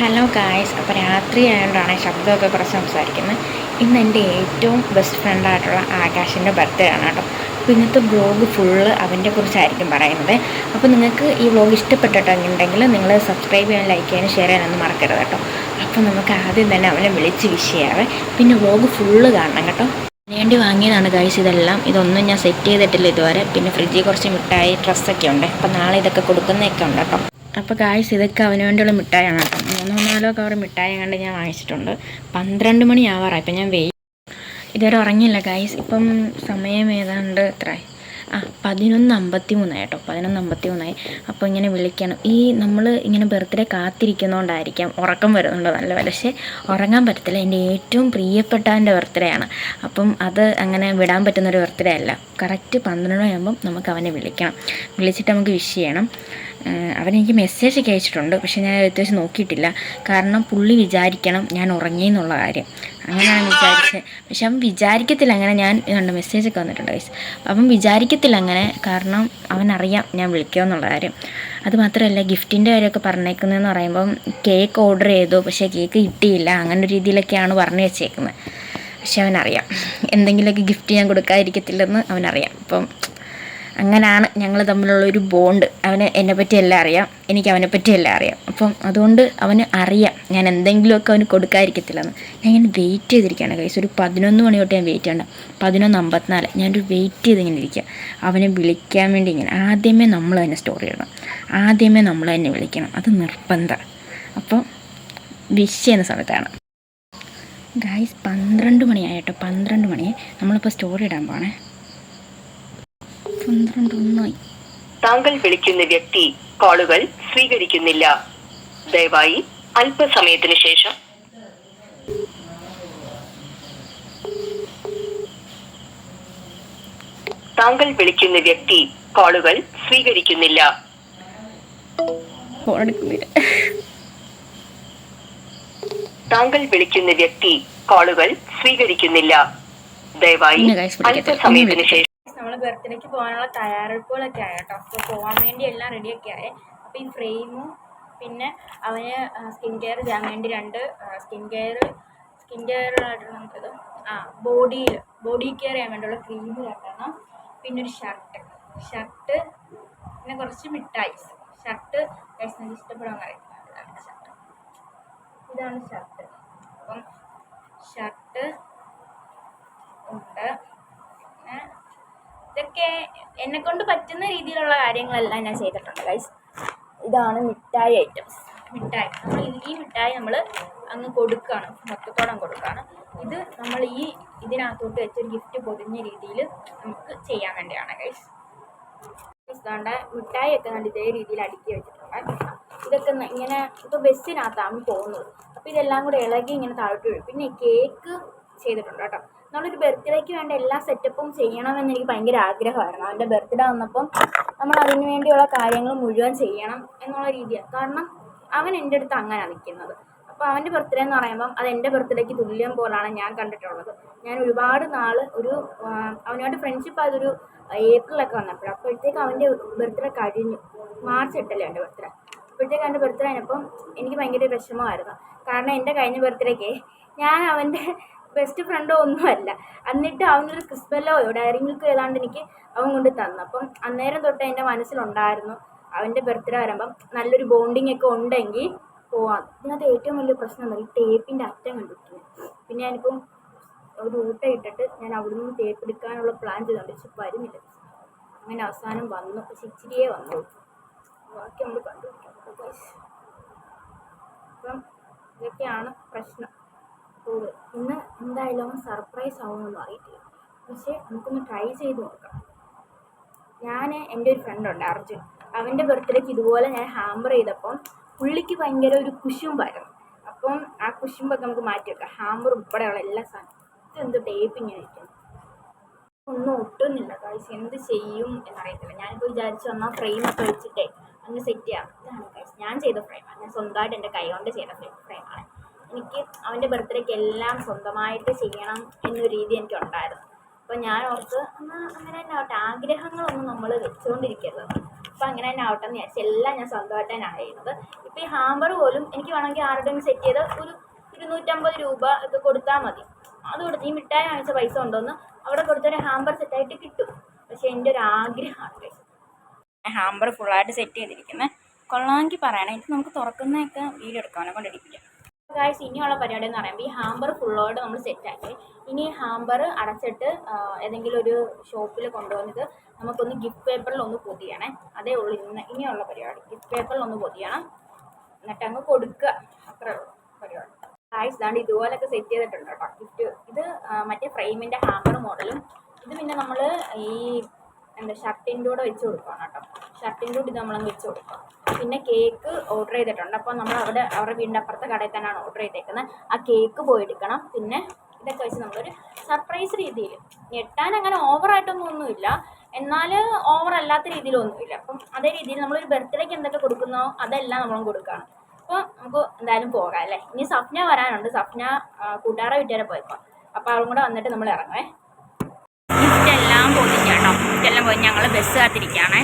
Hello guys, അപ്പോൾ രാത്രി ആയതുകൊണ്ടാണ് ശബ്ദമൊക്കെ കുറച്ച് സംസാരിക്കുന്നത്. ഇന്ന് എൻ്റെ ഏറ്റവും ബെസ്റ്റ് ഫ്രണ്ടായിട്ടുള്ള ആകാശിൻ്റെ ബർത്ത്ഡേ ആണ് കേട്ടോ. അപ്പോൾ ഇന്നത്തെ വ്ളോഗ് ഫുള്ള് അവൻ്റെ കുറിച്ചായിരിക്കും പറയുന്നത്. അപ്പോൾ നിങ്ങൾക്ക് ഈ വ്ളോഗ് ഇഷ്ടപ്പെട്ടിട്ടുണ്ടെങ്കിൽ നിങ്ങൾ സബ്സ്ക്രൈബ് ചെയ്യാൻ, ലൈക്ക് ചെയ്യാനും ഷെയർ ചെയ്യാനൊന്നും മറക്കരുത് കേട്ടോ. അപ്പോൾ നമുക്ക് ആദ്യം തന്നെ അവനെ വിളിച്ച് വിഷ് ചെയ്യാവേ. പിന്നെ വ്ളോഗ് ഫുള്ള് കാണണം കേട്ടോ. വേണ്ടി വാങ്ങിയതാണ് ഗൈസ് ഇതെല്ലാം. ഇതൊന്നും ഞാൻ സെറ്റ് ചെയ്തിട്ടില്ല ഇതുവരെ. പിന്നെ ഫ്രിഡ്ജിൽ കുറച്ച് മിഠായി, ഡ്രസ്സൊക്കെ ഉണ്ട്. അപ്പോൾ നാളെ ഇതൊക്കെ കൊടുക്കുന്നതൊക്കെ ഉണ്ട് കേട്ടോ. അപ്പോൾ ഗായ്സ് ഇതൊക്കെ അവന് വേണ്ടിയുള്ള മിഠായിയാണ് കേട്ടോ. 3-4 കവർ മിഠായി കണ്ട് ഞാൻ വാങ്ങിച്ചിട്ടുണ്ട്. 12 മണി ആവാറായി. ഇപ്പം ഞാൻ ഇതുവരെ ഉറങ്ങിയില്ല ഗായ്സ്. ഇപ്പം സമയം ഏതാണ്ട് എത്ര 11:53 കേട്ടോ. 11:53. അപ്പോൾ ഇങ്ങനെ വിളിക്കണം. നമ്മൾ ഇങ്ങനെ ബർത്ത്ഡേ കാത്തിരിക്കുന്നതുകൊണ്ടായിരിക്കാം ഉറക്കം വരുന്നുണ്ട് നല്ല. പക്ഷേ ഉറങ്ങാൻ പറ്റത്തില്ല. എൻ്റെ ഏറ്റവും പ്രിയപ്പെട്ടവൻ്റെ ബർത്ത്ഡേ ആണ്. അപ്പം അത് അങ്ങനെ വിടാൻ പറ്റുന്നൊരു ബർത്ത്ഡേ അല്ല. കറക്റ്റ് 12 മണിയാകുമ്പം നമുക്ക് അവനെ വിളിക്കണം. വിളിച്ചിട്ട് നമുക്ക് വിഷ് ചെയ്യണം. അവനെനിക്ക് മെസ്സേജൊക്കെ അയച്ചിട്ടുണ്ട്. പക്ഷേ ഞാൻ അത്യാവശ്യം നോക്കിയിട്ടില്ല. കാരണം പുള്ളി വിചാരിക്കണം ഞാൻ ഉറങ്ങി എന്നുള്ള കാര്യം. അങ്ങനെയാണ് വിചാരിച്ചത്. പക്ഷെ അവൻ വിചാരിക്കത്തില്ല അങ്ങനെ. ഞാൻ കണ്ട മെസ്സേജൊക്കെ വന്നിട്ടുണ്ട് ഗൈസ്. അവൻ വിചാരിക്കത്തില്ല അങ്ങനെ. കാരണം അവനറിയാം ഞാൻ വിളിക്കുമെന്നുള്ള കാര്യം. അതുമാത്രമല്ല, ഗിഫ്റ്റിൻ്റെ കാര്യമൊക്കെ പറഞ്ഞേക്കുന്നതെന്ന് പറയുമ്പം കേക്ക് ഓർഡർ ചെയ്തു, പക്ഷേ കേക്ക് കിട്ടിയില്ല. അങ്ങനെ ഒരു രീതിയിലൊക്കെയാണ് പറഞ്ഞു വെച്ചേക്കുന്നത്. പക്ഷെ അവനറിയാം എന്തെങ്കിലുമൊക്കെ ഗിഫ്റ്റ് ഞാൻ കൊടുക്കാതിരിക്കത്തില്ലെന്ന് അവനറിയാം. അപ്പം അങ്ങനെയാണ് ഞങ്ങൾ തമ്മിലുള്ളൊരു ബോണ്ട്. അവന് എന്നെപ്പറ്റി എല്ലാം അറിയാം, എനിക്ക് അവനെപ്പറ്റി എല്ലാം അറിയാം. അപ്പം അതുകൊണ്ട് അവന് അറിയാം ഞാൻ എന്തെങ്കിലുമൊക്കെ അവന് കൊടുക്കാതിരിക്കത്തില്ലെന്ന്. ഞാൻ ഇങ്ങനെ വെയിറ്റ് ചെയ്തിരിക്കുകയാണ് ഗൈസ്. ഒരു 11 മണി തൊട്ട് ഞാൻ വെയിറ്റ് ചെയ്യണ്ട. 11:54 ഞാനൊരു വെയിറ്റ് ചെയ്തിങ്ങനെ ഇരിക്കുക അവനെ വിളിക്കാൻ വേണ്ടി. ഇങ്ങനെ ആദ്യമേ നമ്മൾ തന്നെ സ്റ്റോറി ഇടണം, ആദ്യമേ നമ്മൾ തന്നെ വിളിക്കണം, അത് നിർബന്ധം. അപ്പം വിഷ് ചെയ്യുന്ന സമയത്താണ് ഗൈസ്. 12 മണിയായിട്ടോ. 12 മണിയെ നമ്മളിപ്പോൾ സ്റ്റോറി ഇടാൻ പോണേ. 12:01. താങ്കൾ വിളിക്കുന്ന വ്യക്തി കോളുകൾ സ്വീകരിക്കുന്നില്ല. ദയവായി അല്പസമയത്തിന് ശേഷം. താങ്കൾ വിളിക്കുന്ന വ്യക്തി കോളുകൾ സ്വീകരിക്കുന്നില്ല. താങ്കൾ വിളിക്കുന്ന വ്യക്തി കോളുകൾ സ്വീകരിക്കുന്നില്ല. ദയവായി അല്പസമയത്തിന് ശേഷം. നമ്മൾ ബർത്ത്ഡേക്ക് പോകാനുള്ള തയ്യാറെടുപ്പുകളൊക്കെ ആയ കേട്ടോ. അപ്പോൾ പോകാൻ വേണ്ടി എല്ലാം റെഡിയൊക്കെ ആയേ. അപ്പോൾ ഈ ഫ്രെയിമും പിന്നെ അവന് സ്കിൻ കെയർ ചെയ്യാൻ വേണ്ടി 2 സ്കിൻ കെയറായിട്ട് നമുക്കത് ബോഡി കെയർ ചെയ്യാൻ വേണ്ടിയുള്ള ക്രീം 2, പിന്നെ ഒരു ഷർട്ട്, പിന്നെ കുറച്ച് മിഠായി. ഷർട്ട് എനിക്ക് ഇഷ്ടപ്പെടാൻ അറിയില്ല. ഇതാണ് ഷർട്ട്. അപ്പം ഷർട്ട് ഉണ്ട്. ഇതൊക്കെ എന്നെക്കൊണ്ട് പറ്റുന്ന രീതിയിലുള്ള കാര്യങ്ങളെല്ലാം ഞാൻ ചെയ്തിട്ടുണ്ട് ഗൈസ്. ഇതാണ് മിഠായി ഐറ്റംസ്. നമ്മൾ ഈ മിഠായി നമ്മൾ അങ്ങ് കൊടുക്കുകയാണ്, മൊത്തത്തോളം കൊടുക്കുകയാണ്. ഇത് നമ്മൾ ഇതിനകത്തോട്ട് വെച്ചൊരു ഗിഫ്റ്റ് പൊതിഞ്ഞ രീതിയിൽ നമുക്ക് ചെയ്യാൻ വേണ്ടിയാണ് ഗൈസ്. ഇതാണ്ട് മിഠായിയൊക്കെ നല്ല ഇതേ രീതിയിൽ അടുക്കി വെച്ചിട്ടുണ്ട്. ഇതൊക്കെ ഇങ്ങനെ ഇപ്പോൾ ബസ്സിനകത്താണ് പോകുന്നത്. അപ്പോൾ ഇതെല്ലാം കൂടെ ഇളകി ഇങ്ങനെ താഴോട്ട് വീഴും. പിന്നെ കേക്ക് ചെയ്തിട്ടുണ്ട് കേട്ടോ. നമ്മളൊരു ബർത്ത്ഡേക്ക് വേണ്ട എല്ലാ സെറ്റപ്പും ചെയ്യണമെന്ന് എനിക്ക് ഭയങ്കര ആഗ്രഹമായിരുന്നു. അവൻ്റെ ബർത്ത്ഡേ വന്നപ്പം നമ്മൾ അതിന് വേണ്ടിയുള്ള കാര്യങ്ങൾ മുഴുവൻ ചെയ്യണം എന്നുള്ള രീതിയാണ്. കാരണം അവൻ എൻ്റെ അടുത്ത് അങ്ങനെയാണ് നിൽക്കുന്നത്. അപ്പോൾ അവൻ്റെ ബർത്ത്ഡേ എന്ന് പറയുമ്പം അത് എൻ്റെ ബർത്ത്ഡേക്ക് തുല്യം പോലാണ് ഞാൻ കണ്ടിട്ടുള്ളത്. ഞാൻ ഒരുപാട് നാൾ അവനുമായിട്ട് ഫ്രണ്ട്ഷിപ്പ് ആയതൊരു ഏപ്രിലൊക്കെ വന്നപ്പോഴാണ്. അപ്പോഴത്തേക്ക് അവൻ്റെ ബർത്ത്ഡേ കഴിഞ്ഞു. മാർച്ച് 8 എൻ്റെ ബർത്ത്ഡേ. അപ്പോഴത്തേക്ക് അവൻ്റെ ബർത്ത്ഡേ ആയപ്പം എനിക്ക് ഭയങ്കര വിഷമമായിരുന്നു. കാരണം എൻ്റെ കഴിഞ്ഞ ബർത്ത്ഡേക്ക് ഞാൻ അവൻ്റെ ബെസ്റ്റ് ഫ്രണ്ടോ ഒന്നുമല്ല. എന്നിട്ട് അവനൊരു ക്രിസ്മലോ ഡയറി മിൽക്കോ ഏതാണ്ട് എനിക്ക് അവൻ കൊണ്ട് തന്നു. അപ്പം അന്നേരം തൊട്ട് എൻ്റെ മനസ്സിലുണ്ടായിരുന്നു അവൻ്റെ ബർത്ത്ഡേ വരുമ്പം നല്ലൊരു ബോണ്ടിങ് ഒക്കെ ഉണ്ടെങ്കിൽ പോവാം. ഇതിനകത്ത് ഏറ്റവും വലിയ പ്രശ്നം എന്താ, ഈ ടേപ്പിൻ്റെ അറ്റം കണ്ടിരിക്കുന്നത്. പിന്നെ ഞാനിപ്പം ഒരു ഊട്ട ഇട്ടിട്ട് ഞാൻ അവിടെ നിന്ന് ടേപ്പ് എടുക്കാനുള്ള പ്ലാൻ ചെയ്തുകൊണ്ട് പക്ഷെ വരുന്നില്ല. അങ്ങനെ അവസാനം വന്നു. പക്ഷെ ഇച്ചിരിയേ വന്നുള്ളൂ. ബാക്കി നമ്മൾ കണ്ടുപിടിക്കാം. അപ്പം ഇതൊക്കെയാണ് പ്രശ്നം. ഇന്ന് എന്തായാലും അവൻ സർപ്രൈസ് ആവുമെന്നൊന്നും അറിയത്തില്ല. പക്ഷേ നമുക്കൊന്ന് ട്രൈ ചെയ്ത് നോക്കാം. എൻ്റെ ഒരു ഫ്രണ്ടുണ്ട് അർജുൻ. അവൻ്റെ ബർത്ത്ഡേക്ക് ഇതുപോലെ ഞാൻ ഹാമ്പർ ചെയ്തപ്പം പുള്ളിക്ക് ഭയങ്കര ഒരു കുശുമ്പായിരുന്നു. അപ്പം ആ കുശുമ്പൊക്കെ നമുക്ക് മാറ്റി വെക്കാം. ഹാമ്പർ ഉൾപ്പെടെയുള്ള എല്ലാ സാധനവും ഇതെന്ത് ടേപ്പ് ഇങ്ങനെ ഇരിക്കുന്നു, ഒന്നും ഒട്ടുന്നില്ല ഗൈസ്. എന്ത് ചെയ്യും എന്നറിയത്തില്ല. ഞാനിപ്പോൾ വിചാരിച്ചു വന്നാൽ ഫ്രെയിമൊക്കെ വെച്ചിട്ടേ അങ്ങ് സെറ്റ് ചെയ്യാം. ഇതാണ് ഗൈസ് ഞാൻ ചെയ്ത ഫ്രെയിമാണ്. ഞാൻ സ്വന്തമായിട്ട് എൻ്റെ കൈ കൊണ്ട് ചെയ്ത ഫ്രെയിമാണ്. എനിക്ക് അവൻ്റെ ബർത്ത്ഡേക്ക് എല്ലാം സ്വന്തമായിട്ട് ചെയ്യണം എന്നൊരു രീതി എനിക്കുണ്ടായിരുന്നു. അപ്പോൾ ഞാൻ ഓർത്ത് എന്നാൽ അങ്ങനെ തന്നെ ആവട്ടെ, ആഗ്രഹങ്ങളൊന്നും നമ്മൾ വെച്ചുകൊണ്ടിരിക്കരുത്. അപ്പോൾ അങ്ങനെ തന്നെ ആവട്ടെ എന്ന് വിചാരിച്ചു എല്ലാം ഞാൻ സ്വന്തമായിട്ട് തന്നെയാണ് ചെയ്യുന്നത്. ഇപ്പോൾ ഈ ഹാമ്പർ പോലും എനിക്ക് വേണമെങ്കിൽ ആരുടെയും സെറ്റ് ചെയ്ത് ഒരു 250 രൂപ ഇത് കൊടുത്താൽ മതി. അത് കൊടുത്ത് ഈ മിഠായി വാങ്ങിച്ച പൈസ കൊണ്ടുവന്ന് അവിടെ കൊടുത്തൊരു ഹാമ്പർ സെറ്റായിട്ട് കിട്ടും. പക്ഷേ എൻ്റെ ഒരു ആഗ്രഹമാണ് ഹാമ്പർ ഫുള്ളായിട്ട് സെറ്റ് ചെയ്തിരിക്കുന്നത്. കൊള്ളാമെങ്കിൽ പറയണം, എനിക്ക് നമുക്ക് തുറക്കുന്നതൊക്കെ വീഡിയോ എടുക്കാനെ കൊണ്ടിരിക്കില്ല. ഗായ്സ്, ഇനിയുള്ള പരിപാടി എന്ന് പറയുമ്പോൾ ഈ ഹാമ്പർ ഫുള്ളോട്ട് നമ്മൾ സെറ്റാക്കി ഇനി ഹാമ്പർ അടച്ചിട്ട് ഏതെങ്കിലും ഒരു ഷോപ്പിൽ കൊണ്ടുവന്നിട്ട് നമുക്കൊന്ന് ഗിഫ്റ്റ് പേപ്പറിൽ ഒന്ന് പൊതിയണേ. അതേ ഉള്ളൂ ഇനിയുള്ള പരിപാടി. ഗിഫ്റ്റ് പേപ്പറിൽ ഒന്ന് പൊതിയണം, എന്നിട്ട് അങ്ങ് കൊടുക്കുക. അത്രേ ഉള്ളൂ പരിപാടി. ഗായ്സ് ദാണ്ട് ഇതുപോലൊക്കെ സെറ്റ് ചെയ്തിട്ടുണ്ട് കേട്ടോ ഗിഫ്റ്റ്. ഇത് മറ്റേ ഫ്രെയിമിൻ്റെ ഹാമ്പർ മോഡലും. ഇത് പിന്നെ നമ്മൾ ഈ ഷർട്ടിൻ്റെ കൂടെ വെച്ച് കൊടുക്കണം കേട്ടോ. ഷർട്ടിൻ്റെ കൂടെ ഇത് നമ്മളങ്ങ് വെച്ച് കൊടുക്കാം. പിന്നെ കേക്ക് ഓർഡർ ചെയ്തിട്ടുണ്ട്. അപ്പോൾ നമ്മൾ അവരുടെ വീടിൻ്റെ അപ്പുറത്തെ കടയിൽ തന്നെയാണ് ഓർഡർ ചെയ്തേക്കുന്നത്. ആ കേക്ക് പോയി എടുക്കണം. പിന്നെ ഇതൊക്കെ വെച്ച് നമ്മളൊരു സർപ്രൈസ് രീതിയിൽ, ഞെട്ടാൻ അങ്ങനെ ഓവറായിട്ടൊന്നുമില്ല, എന്നാൽ ഓവറല്ലാത്ത രീതിയിലൊന്നുമില്ല. അപ്പം അതേ രീതിയിൽ നമ്മളൊരു ബർത്ത്ഡേക്ക് എന്തൊക്കെ കൊടുക്കുന്നോ അതെല്ലാം നമ്മളും കൊടുക്കുകയാണ്. അപ്പോൾ നമുക്ക് എന്തായാലും പോകാം അല്ലേ. ഇനി സഫ്ന വരാനുണ്ട്. സഫ്ന കൂട്ടുകാരെ വീട്ടുകാരെ പോയപ്പോൾ, അപ്പോൾ അവളും കൂടെ വന്നിട്ട് നമ്മൾ ഇറങ്ങുവേ. ഗിഫ്റ്റെല്ലാം പൊതിഞ്ഞു കേട്ടോ. ഗിഫ്റ്റെല്ലാം പൊതിഞ്ഞ് ഞങ്ങൾ ബസ് കാത്തിരിക്കുകയാണേ.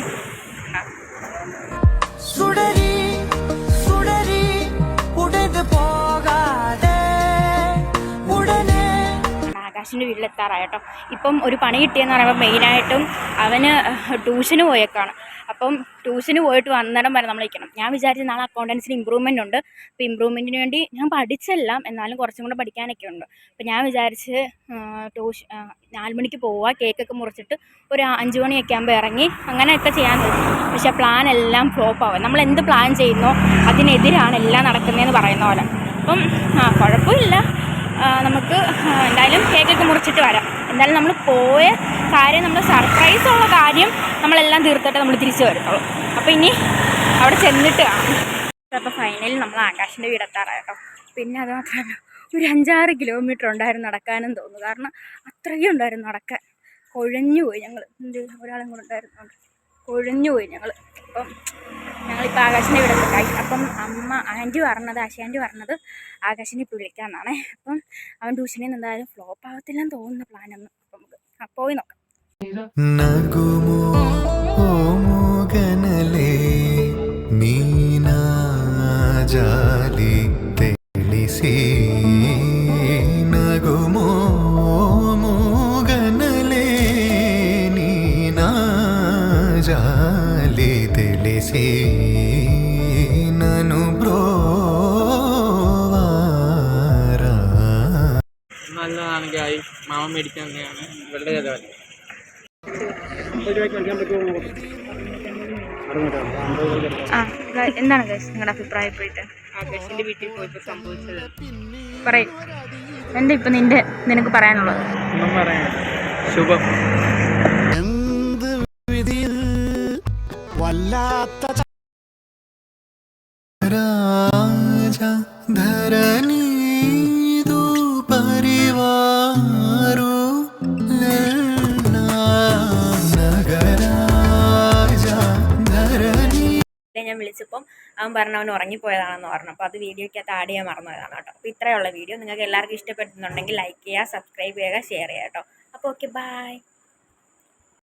ആകാശിൻ്റെ വീട്ടിലെത്താറായി കേട്ടോ. ഇപ്പം ഒരു പണി കിട്ടിയെന്ന് പറയുമ്പോൾ മെയിനായിട്ടും അവന് ട്യൂഷന് പോയേക്കാണ്. അപ്പം ട്യൂഷന് പോയിട്ട് വന്നിടം വരെ നമ്മൾ നിൽക്കണം. ഞാൻ വിചാരിച്ച് നാളെ അക്കൗണ്ടൻസിന് ഇമ്പ്രൂവ്മെൻ്റ് ഉണ്ട്. അപ്പോൾ ഇമ്പ്രൂവ്മെൻറ്റിന് വേണ്ടി ഞാൻ പഠിച്ചെല്ലാം, എന്നാലും കുറച്ചും കൂടെ പഠിക്കാനൊക്കെ ഉണ്ട്. അപ്പോൾ ഞാൻ വിചാരിച്ച് 4 മണിക്ക് പോവുക, കേക്കൊക്കെ മുറിച്ചിട്ട് ഒരു 5 മണിയൊക്കെ ആകുമ്പോൾ ഇറങ്ങി അങ്ങനെയൊക്കെ ചെയ്യാൻ തോന്നി. പക്ഷേ പ്ലാൻ എല്ലാം ഫ്ലോപ്പ് ആവും. നമ്മൾ എന്ത് പ്ലാൻ ചെയ്യുന്നോ അതിനെതിരാണ് എല്ലാം നടക്കുന്നതെന്ന് പറയുന്ന പോലെ. അപ്പം കുഴപ്പമില്ല, നമുക്ക് എന്തായാലും കേക്കൊക്കെ മുറിച്ചിട്ട് വരാം. എന്തായാലും നമ്മൾ പോയ കാര്യം, നമ്മൾ സർപ്രൈസുള്ള കാര്യം നമ്മളെല്ലാം തീർത്തിട്ട് നമ്മൾ തിരിച്ചു വരത്തുള്ളൂ. അപ്പോൾ ഇനി അവിടെ ചെന്നിട്ട് കാണാം. അപ്പോൾ ഫൈനലി നമ്മൾ ആകാശിൻ്റെ വീടെത്താറായി കേട്ടോ. പിന്നെ അത് മാത്രമല്ല, ഒരു 5-6 കിലോമീറ്റർ ഉണ്ടായിരുന്നു നടക്കാനും തോന്നുന്നു. കാരണം അത്രയും ഉണ്ടായിരുന്നു നടക്കാൻ. കുഴഞ്ഞു പോയി ഞങ്ങൾ. ഒരാളും കൂടെ ഉണ്ടായിരുന്നു, കൊഴിഞ്ഞു പോയി ഞങ്ങൾ. അപ്പം ഞങ്ങളിപ്പോൾ ആകാശിൻ്റെ വീട് എത്തായി. അപ്പം ആശാൻ്റി പറഞ്ഞത് ആകാശിനെ ഇപ്പോൾ വിളിക്കാമെന്നാണ്. അപ്പം അവൻ ട്യൂഷനിൽ നിന്ന് എന്തായാലും ഫ്ലോപ്പ് ആവത്തില്ലെന്ന് തോന്നുന്ന പ്ലാനൊന്നും. അപ്പം നമുക്ക് പോയി നോക്കാം. നല്ലതാണെങ്കിൽ മാമ മേടിക്കാൻ തന്നെയാണ് ഇവരുടെ ചെലവല്ല. എന്താണ് നിങ്ങളുടെ അഭിപ്രായം പോയിട്ട് ആകാശിന്റെ വീട്ടിൽ പോയപ്പോൾ സംഭവിച്ചത് പറയും. എന്താ ഇപ്പം നിനക്ക് പറയാനുള്ളത്? ഒന്നും പറയാനില്ല. ശുഭം. ഞാൻ വിളിച്ചപ്പം അവൻ പറഞ്ഞു അവൻ ഉറങ്ങിപ്പോയതാണെന്ന് പറഞ്ഞു. അപ്പോൾ അത് വീഡിയോയ്ക്കകത്ത് ആഡ് ചെയ്യാൻ മറന്നുപോയതാണ് കേട്ടോ. അപ്പോൾ ഇത്രയുള്ള വീഡിയോ നിങ്ങൾക്ക് എല്ലാവർക്കും ഇഷ്ടപ്പെടുന്നുണ്ടെങ്കിൽ ലൈക്ക് ചെയ്യുക, സബ്സ്ക്രൈബ് ചെയ്യുക, ഷെയർ ചെയ്യുക കേട്ടോ. അപ്പോൾ ഓക്കെ, ബൈ.